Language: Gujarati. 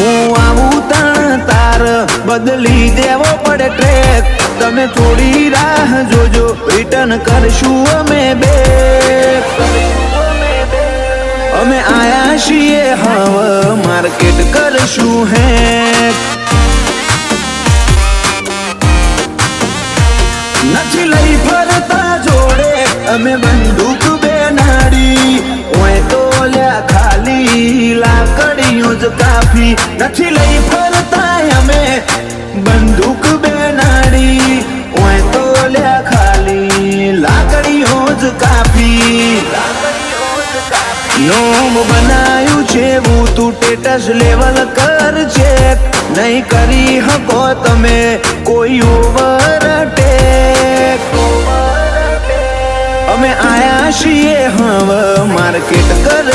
હું આવું તાર બદલી દેવો પડે ટ્રેક તમે થોડી રાહ જોજો રિટર્ન કરશું અમે બેક અમે આયા છીએ હવે માર્કેટ કરશું હેક નથી લઈ ફરતા જોડે અમે બંદૂક બેનાડી ઓય તો લ્યા ખાલી લાકડીઓ જ કાફી નથી લઈ ફરતા અમે બંદૂક બેનાડી ઓય તો લ્યા ખાલી લાકડીઓ જ કાફી નોમ બનાયું છે હું તું ટેટસ લેવલ કર છે નહીં કરી હકો તમે કોઈ ઓવરટેક અમે આયા છીએ હવે માર્કેટ કર